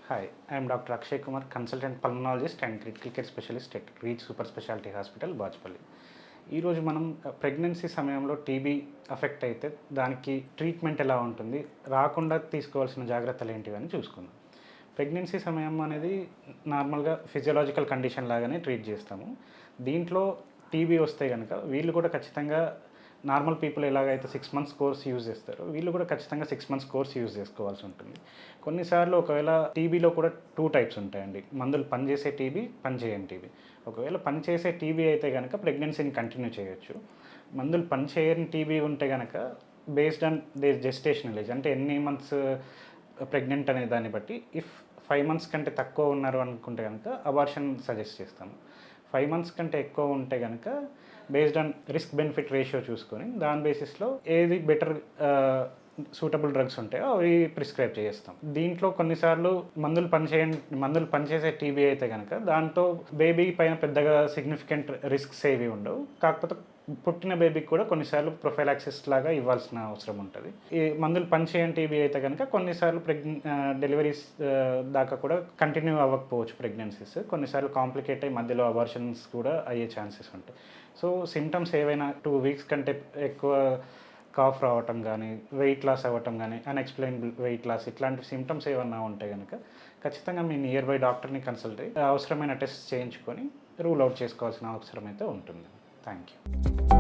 Hi, I am Dr. Akshay Kumar, consultant pulmonologist and critical care specialist at Reach Super Specialty Hospital, Bachupally. ఈరోజు మనం pregnancy సమయంలో TB affect అయితే దానికి treatment ఎలా ఉంటుంది, రాకుండా తీసుకోవాల్సిన జాగ్రత్తలు ఏంటివి అని చూసుకుందాం. ప్రెగ్నెన్సీ సమయం అనేది నార్మల్గా ఫిజియలాజికల్ కండిషన్ లాగానే ట్రీట్ చేస్తాము. దీంట్లో టీబీ వస్తే కనుక వీళ్ళు కూడా ఖచ్చితంగా నార్మల్ పీపుల్ ఎలాగైతే 6 months కోర్స్ యూజ్ చేస్తారో వీళ్ళు కూడా ఖచ్చితంగా 6 months కోర్స్ యూజ్ చేసుకోవాల్సి ఉంటుంది. కొన్నిసార్లు ఒకవేళ టీబీలో కూడా 2 టైప్స్ ఉంటాయండి. మందులు పనిచేసే టీబీ, పనిచేయని టీబీ. ఒకవేళ పనిచేసే టీబీ అయితే కనుక ప్రెగ్నెన్సీని కంటిన్యూ చేయొచ్చు. మందులు పనిచేయని టీబీ ఉంటే కనుక based on their gestational age, అంటే ఎన్ని మంత్స్ ప్రెగ్నెంట్ అనే దాన్ని బట్టి, ఇఫ్ 5 months కంటే తక్కువ ఉన్నారు అనుకుంటే కనుక అబార్షన్ సజెస్ట్ చేస్తాము. 5 months కంటే ఎక్కువ ఉంటే కనుక based on risk benefit ratio చూసుకొని దాని బేసిస్లో ఏది బెటర్ సూటబుల్ డ్రగ్స్ ఉంటాయో అవి ప్రిస్క్రైబ్ చేస్తాం. దీంట్లో కొన్నిసార్లు మందులు పనిచేసే టీబీ అయితే కనుక దాంతో బేబీ పైన పెద్దగా సిగ్నిఫికెంట్ రిస్క్స్ ఏవి ఉండవు. కాకపోతే పుట్టిన బేబీకి కూడా కొన్నిసార్లు ప్రొఫైలాక్సిస్ లాగా ఇవ్వాల్సిన అవసరం ఉంటుంది. ఈ మందులు పనిచేయని టీబీ అయితే కనుక కొన్నిసార్లు డెలివరీస్ దాకా కూడా కంటిన్యూ అవ్వకపోవచ్చు ప్రెగ్నెన్సీస్. కొన్నిసార్లు కాంప్లికేట్ అయ్యి మధ్యలో అబార్షన్స్ కూడా అయ్యే ఛాన్సెస్ ఉంటాయి. సో సిమ్టమ్స్ ఏవైనా 2 weeks కంటే ఎక్కువ కాఫ్ రావటం కానీ, వెయిట్ లాస్ అవ్వటం కానీ, అన్ఎక్స్ప్లెయిన్డ్ వెయిట్ లాస్, ఇట్లాంటి సిమ్టమ్స్ ఏమన్నా ఉంటే కనుక ఖచ్చితంగా మీ నియర్ బై డాక్టర్ని కన్సల్ట్ అయ్యి అవసరమైన టెస్ట్ చేయించుకొని రూల్ అవుట్ చేసుకోవాల్సిన అవసరం అయితే ఉంటుంది. Thank you.